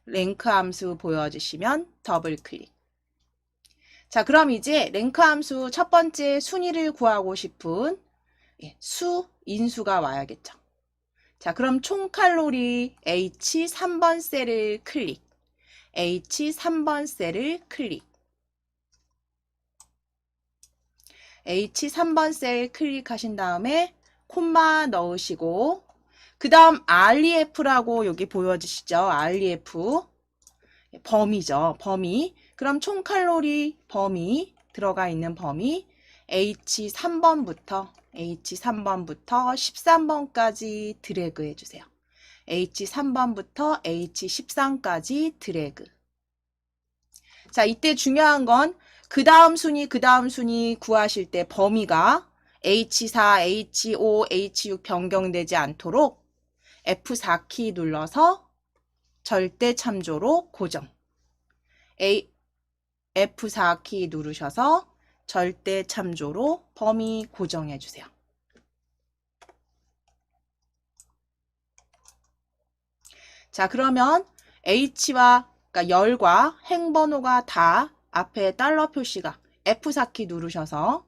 랭크 함수 보여주시면 더블 클릭. 자, 그럼 이제 랭크 함수 첫 번째 순위를 구하고 싶은 인수가 와야겠죠. 자, 그럼 총 칼로리 H 3번 셀을 클릭. H 3번 셀을 클릭. H 3번 셀 클릭하신 다음에 콤마 넣으시고, 그 다음 REF라고 여기 보여지시죠? REF 범위죠. 범위. 그럼 총 칼로리 범위 들어가 있는 범위 H 3번부터 13번까지 드래그 해주세요. H 3번부터 H 13까지 드래그. 자, 이때 중요한 건 그 다음 순위 구하실 때 범위가 H4, H5, H6 변경되지 않도록 F4키 눌러서 절대 참조로 고정. F4키 누르셔서 절대 참조로 범위 고정해 주세요. 자, 그러면 H와 그러니까 열과 행번호가 다 앞에 달러 표시가 F4키 누르셔서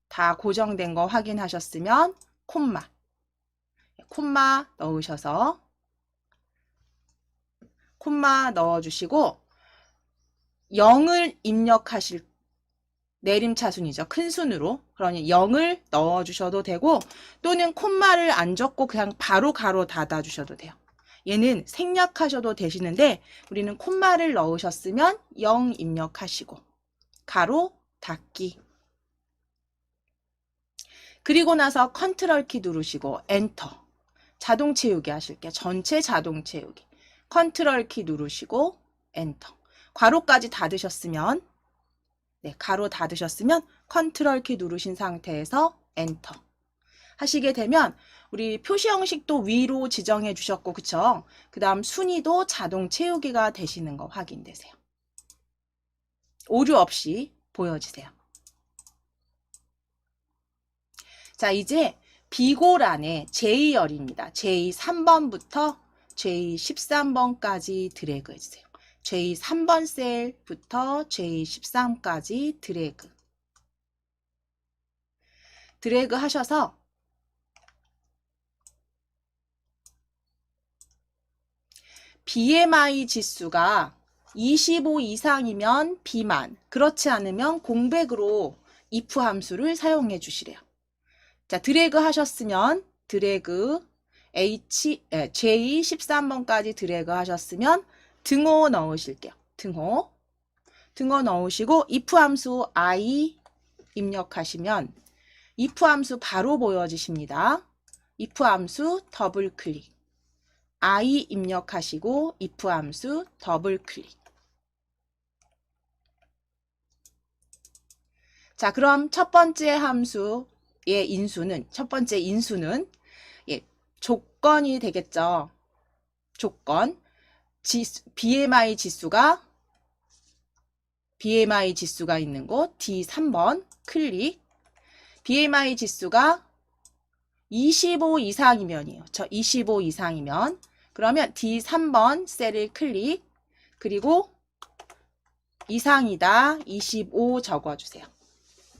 다 고정된 거 확인하셨으면 콤마 넣으셔서 콤마 넣어주시고 0을 입력하실 내림차순이죠. 큰 순으로. 그러니 0을 넣어주셔도 되고, 또는 콤마를 안 적고 그냥 바로 가로 닫아주셔도 돼요. 얘는 생략하셔도 되시는데 우리는 콤마를 넣으셨으면 0 입력하시고 가로 닫기. 그리고 나서 컨트롤 키 누르시고 엔터. 자동 채우기 하실게요. 전체 자동 채우기. 컨트롤 키 누르시고 엔터. 괄호까지 닫으셨으면 가로 닫으셨으면 컨트롤 키 누르신 상태에서 엔터 하시게 되면 우리 표시 형식도 위로 지정해 주셨고, 그쵸? 그 다음 순위도 자동 채우기가 되시는 거 확인되세요. 오류 없이 보여지세요. 자, 이제 비고란에 J열입니다. J3번부터 J13번까지 드래그 해주세요. J3번 셀부터 J13까지 드래그 하셔서 BMI 지수가 25 이상이면 비만, 그렇지 않으면 공백으로 if 함수를 사용해 주시래요. 자, 드래그 하셨으면 드래그 J13번까지 드래그 하셨으면 등호 넣으실게요. 등호 넣으시고 if 함수 I 입력하시면 if 함수 바로 보여지십니다. if 함수 더블 클릭. I 입력하시고 if 함수 더블 클릭. 자, 그럼 첫 번째 함수의 인수는, 첫 번째 인수는 조건이 되겠죠. 조건. BMI 지수가 있는 곳 D3번 클릭. BMI 지수가 25 이상이면이에요. 25 이상이면 그러면 D3번 셀을 클릭. 그리고 이상이다 25 적어주세요.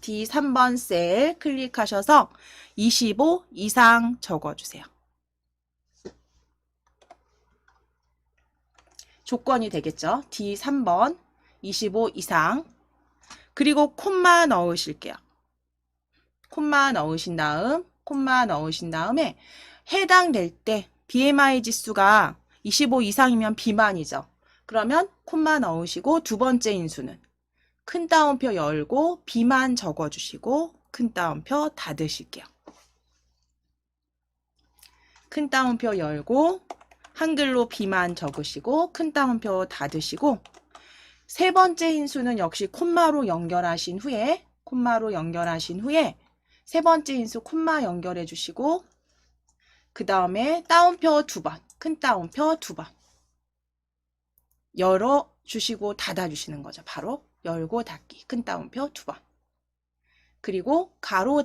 D3번 셀 클릭하셔서 25 이상 적어주세요. 조건이 되겠죠. D3번 25 이상. 그리고 콤마 넣으실게요. 콤마 넣으신 다음에 해당될 때 BMI 지수가 25 이상이면 비만이죠. 그러면 콤마 넣으시고 두 번째 인수는 큰 따옴표 열고 비만 적어주시고 큰 따옴표 닫으실게요. 큰 따옴표 열고 한글로 비만 적으시고 큰 따옴표 닫으시고 세 번째 인수는 역시 콤마로 연결하신 후에 세 번째 인수 콤마 연결해 주시고 그 다음에 따옴표 2번, 큰 따옴표 2번 열어 주시고 닫아 주시는 거죠. 바로 열고 닫기, 큰 따옴표 2번. 그리고 가로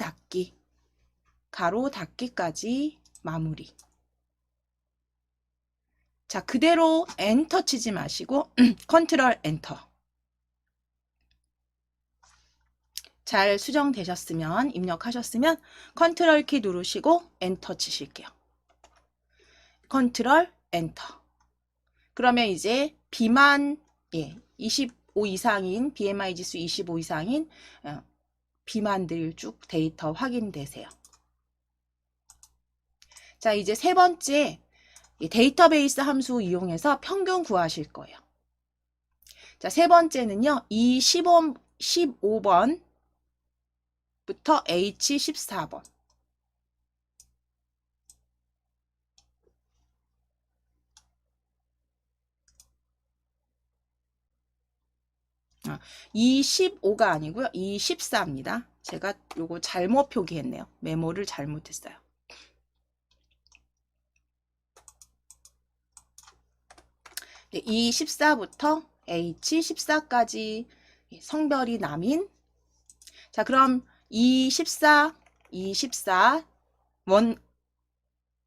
닫기까지 마무리. 자, 그대로 엔터 치지 마시고 컨트롤 엔터. 잘 수정되셨으면, 입력하셨으면 컨트롤 키 누르시고 엔터 치실게요. 컨트롤 엔터. 그러면 이제 비만 25 이상인 BMI 지수 25 이상인 비만들 쭉 데이터 확인되세요. 자, 이제 세 번째 데이터베이스 함수 이용해서 평균 구하실 거예요. 자, 세 번째는요. 이 15번부터 H14번. 이 15가 아니고요. 이 14입니다. 제가 요거 잘못 표기했네요. 메모를 잘못했어요. 이 14부터 H14까지 성별이 남인. 자, 그럼 이 14 원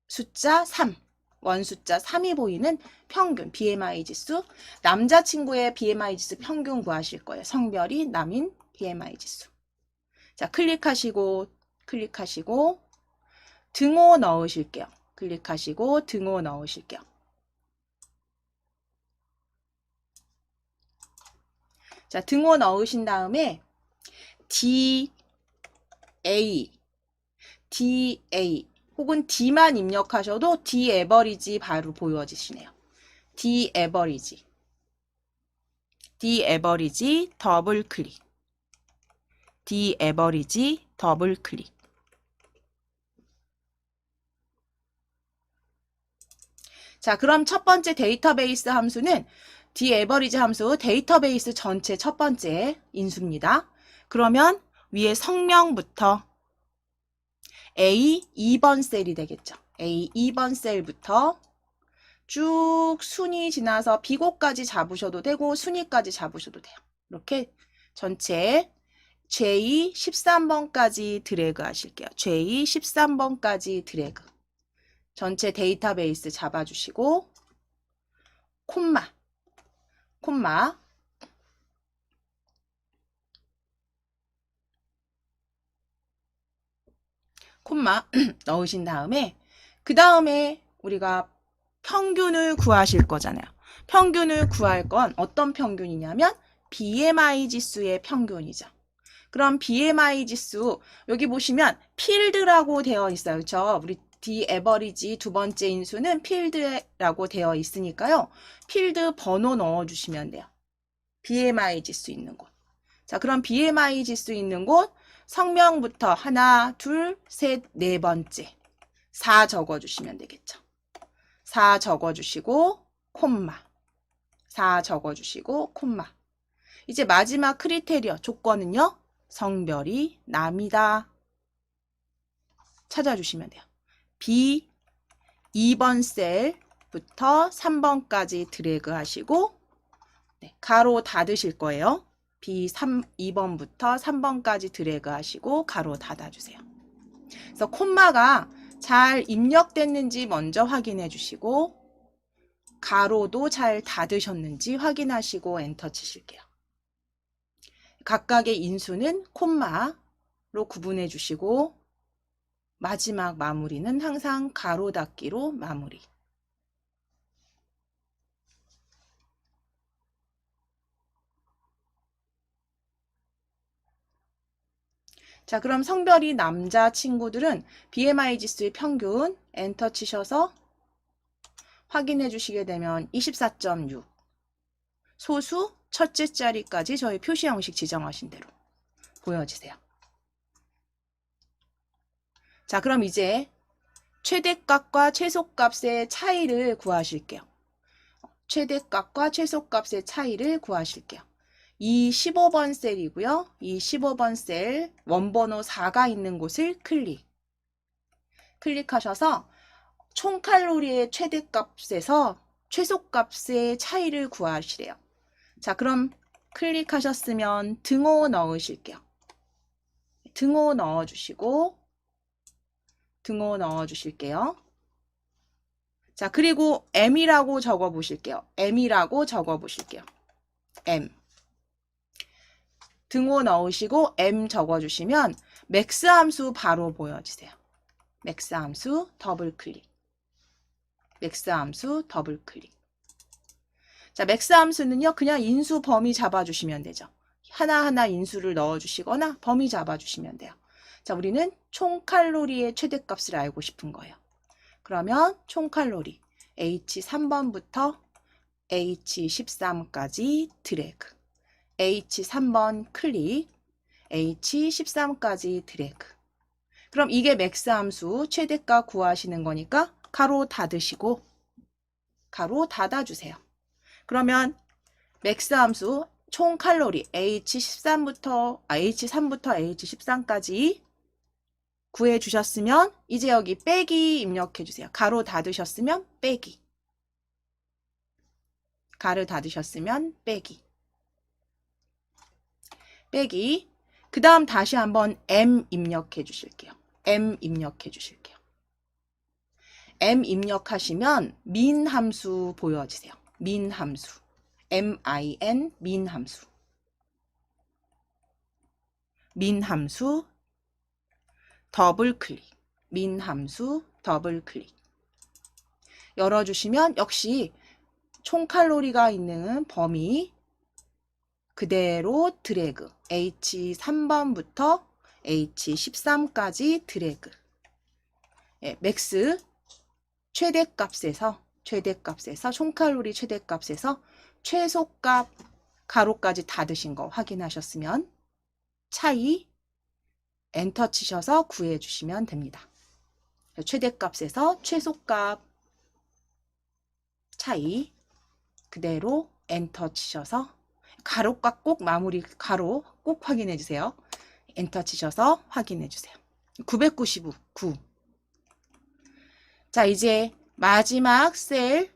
숫자 3. 원 숫자 3이 보이는 평균 BMI 지수, 남자친구의 BMI 지수 평균 구하실 거예요. 성별이 남인 BMI 지수. 자, 클릭하시고 등호 넣으실게요. 클릭하시고 등호 넣으실게요. 자, 등호 넣으신 다음에 DA 혹은 D만 입력하셔도 D 에버리지 바로 보여지시네요. D 에버리지 더블 클릭. D 에버리지 더블 클릭. 자, 그럼 첫 번째 데이터베이스 함수는 D 에버리지 함수 데이터베이스 전체 첫 번째 인수입니다. 그러면 위에 성명부터 A 2번 셀이 되겠죠. A 2번 셀부터 쭉 순위 지나서 비고까지 잡으셔도 되고 순위까지 잡으셔도 돼요. 이렇게 전체 J 13번까지 드래그 하실게요. J 13번까지 드래그. 전체 데이터베이스 잡아주시고 콤마 넣으신 다음에 그 다음에 우리가 평균을 구하실 거잖아요. 평균을 구할 건 어떤 평균이냐면 BMI 지수의 평균이죠. 그럼 BMI 지수 여기 보시면 필드라고 되어 있어요. 그렇죠? 우리 D 에버리지 두 번째 인수는 필드라고 되어 있으니까요. 필드 번호 넣어주시면 돼요. BMI 지수 있는 곳. 자, 그럼 BMI 지수 있는 곳 성명부터 하나, 둘, 셋, 네 번째 4 적어주시면 되겠죠. 4 적어주시고 콤마. 4 적어주시고 콤마. 이제 마지막 크리테리어 조건은요. 성별이 남이다. 찾아주시면 돼요. B 2번 셀부터 3번까지 드래그 하시고 가로 닫으실 거예요. B3 2번부터 3번까지 드래그 하시고 가로 닫아주세요. 그래서 콤마가 잘 입력됐는지 먼저 확인해 주시고 가로도 잘 닫으셨는지 확인하시고 엔터 치실게요. 각각의 인수는 콤마 구분해 주시고 마지막 마무리는 항상 가로 닫기로 마무리. 자, 그럼 성별이 남자 친구들은 BMI 지수의 평균 엔터 치셔서 확인해 주시게 되면 24.6. 소수 첫째 자리까지 저희 표시 형식 지정하신 대로 보여지세요. 자, 그럼 이제 최대값과 최소값의 차이를 구하실게요. 최대값과 최소값의 차이를 구하실게요. 이 15번 셀이고요. 이 15번 셀 원번호 4가 있는 곳을 클릭하셔서 총 칼로리의 최대값에서 최소값의 차이를 구하시래요. 자, 그럼 클릭하셨으면 등호 넣으실게요. 등호 넣어주시고 등호 넣어주실게요. 자, 그리고 M이라고 적어보실게요. M이라고 적어보실게요. M. 등호 넣으시고 M 적어주시면 맥스 함수 바로 보여주세요. 맥스 함수 더블 클릭. 맥스 함수 더블 클릭. 자, 맥스 함수는요, 그냥 인수 범위 잡아주시면 되죠. 하나하나 인수를 넣어주시거나 범위 잡아주시면 돼요. 자, 우리는 총 칼로리의 최대값을 알고 싶은 거예요. 그러면 총 칼로리 H3번부터 H13까지 드래그. H3번 클릭. H13까지 드래그. 그럼 이게 맥스 함수 최대값 구하시는 거니까 가로 닫으시고 가로 닫아주세요. 그러면 맥스 함수 총 칼로리 H3부터 H13까지 구해 주셨으면 이제 여기 빼기 입력해 주세요. 가로 닫으셨으면 빼기. 가로 닫으셨으면 빼기. 빼기. 그 다음 다시 한번 M 입력해 주실게요. M 입력해 주실게요. M 입력하시면 민 함수 보여지세요. 민 함수. min 민 함수. 민 함수 더블 클릭. 민 함수 더블 클릭. 열어주시면 역시 총 칼로리가 있는 범위 그대로 드래그. H3번부터 H13까지 드래그. 예, 맥스 최대값에서 총 칼로리 최대값에서 최소값 가로까지 닫으신 거 확인하셨으면 차이 엔터 치셔서 구해 주시면 됩니다. 최대값에서 최소값 차이 그대로 엔터 치셔서 가로가 꼭 마무리 가로 꼭 확인해 주세요. 엔터 치셔서 확인해 주세요. 999. 9. 자, 이제 마지막 셀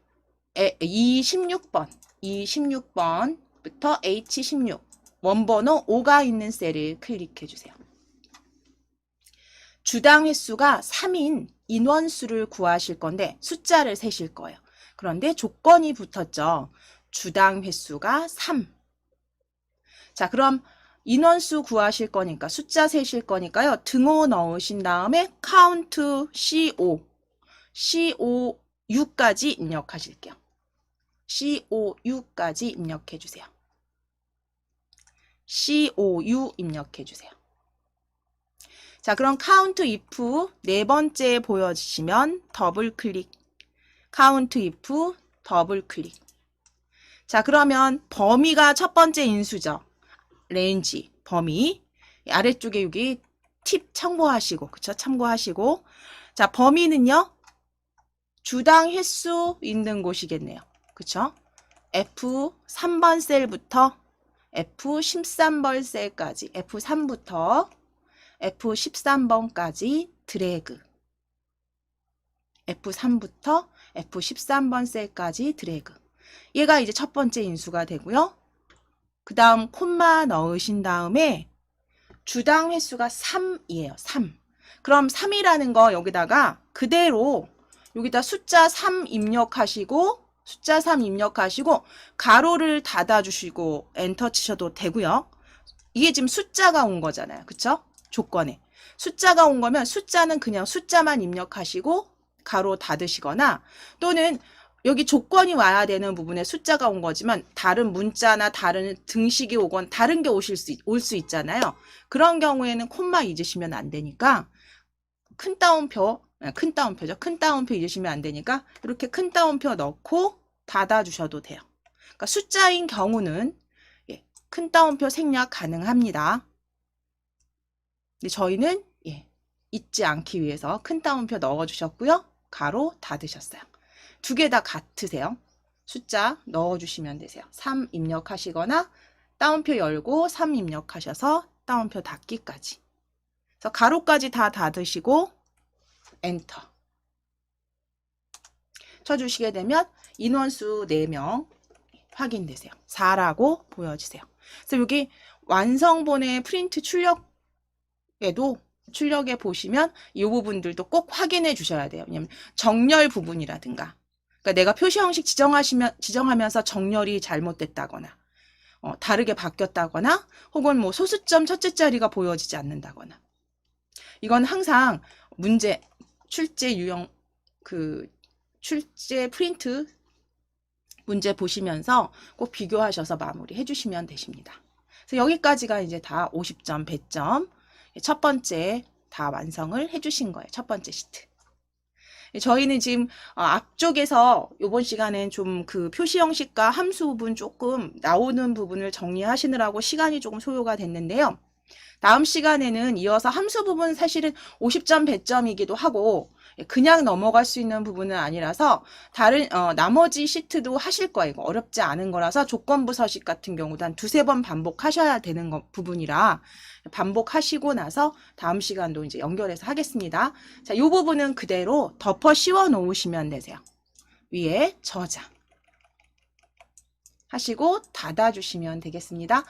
26번. 26번부터 H16. 원번호 5가 있는 셀을 클릭해 주세요. 주당 횟수가 3인 인원수를 구하실 건데 숫자를 세실 거예요. 그런데 조건이 붙었죠. 주당 횟수가 3. 자, 그럼 인원수 구하실 거니까 숫자 세실 거니까요. 등호 넣으신 다음에 카운트 CO 6까지 입력하실게요. CO6까지 입력해 주세요. CO6 입력해 주세요. 자, 그럼 카운트 if 네 번째 보여주시면 더블 클릭. 카운트 if 더블 클릭. 자, 그러면 범위가 첫 번째 인수죠. 레인지 범위 아래쪽에 여기 팁 참고하시고 그쵸? 참고하시고 자, 범위는요. 주당 횟수 있는 곳이겠네요. 그쵸? F3번 셀부터 F13번 셀까지 F3부터 F13번까지 드래그. F3부터 F13번 셀까지 드래그. 얘가 이제 첫 번째 인수가 되고요. 그 다음 콤마 넣으신 다음에 주당 횟수가 3이에요. 3. 그럼 3이라는 거 여기다가 그대로 여기다 숫자 3 입력하시고 가로를 닫아주시고 엔터 치셔도 되고요. 이게 지금 숫자가 온 거잖아요. 그쵸? 조건에. 숫자가 온 거면 숫자는 그냥 숫자만 입력하시고 가로 닫으시거나, 또는 여기 조건이 와야 되는 부분에 숫자가 온 거지만 다른 문자나 다른 등식이 오건 다른 게 올 수 있잖아요. 그런 경우에는 콤마 잊으시면 안 되니까 큰 따옴표죠. 큰 따옴표 잊으시면 안 되니까 이렇게 큰 따옴표 넣고 닫아주셔도 돼요. 그러니까 숫자인 경우는 큰 따옴표 생략 가능합니다. 근데 저희는 잊지 않기 위해서 큰 따옴표 넣어주셨고요. 가로 닫으셨어요. 두 개 다 같으세요. 숫자 넣어주시면 되세요. 3 입력하시거나 따옴표 열고 3 입력하셔서 따옴표 닫기까지. 그래서 가로까지 다 닫으시고 엔터 쳐주시게 되면 인원수 4명 확인되세요. 4라고 보여지세요. 그래서 여기 완성본의 프린트 출력에 보시면 이 부분들도 꼭 확인해 주셔야 돼요. 왜냐면 정렬 부분이라든가, 그러니까 내가 표시 형식 지정하면서 정렬이 잘못됐다거나, 다르게 바뀌었다거나, 혹은 뭐 소수점 첫째 자리가 보여지지 않는다거나, 이건 항상 문제, 출제 프린트 문제 보시면서 꼭 비교하셔서 마무리해 주시면 되십니다. 그래서 여기까지가 이제 다 50점, 100점. 첫 번째 다 완성을 해 주신 거예요. 첫 번째 시트. 저희는 지금 앞쪽에서 이번 시간엔 좀 그 표시 형식과 함수 부분 조금 나오는 부분을 정리하시느라고 시간이 조금 소요가 됐는데요. 다음 시간에는 이어서 함수 부분 사실은 50점, 100점이기도 하고 그냥 넘어갈 수 있는 부분은 아니라서 다른 나머지 시트도 하실 거예요. 이거 어렵지 않은 거라서 조건부 서식 같은 경우도 한 2-3번 반복하셔야 되는 부분이라 반복하시고 나서 다음 시간도 이제 연결해서 하겠습니다. 자, 이 부분은 그대로 덮어 씌워 놓으시면 되세요. 위에 저장 하시고 닫아주시면 되겠습니다.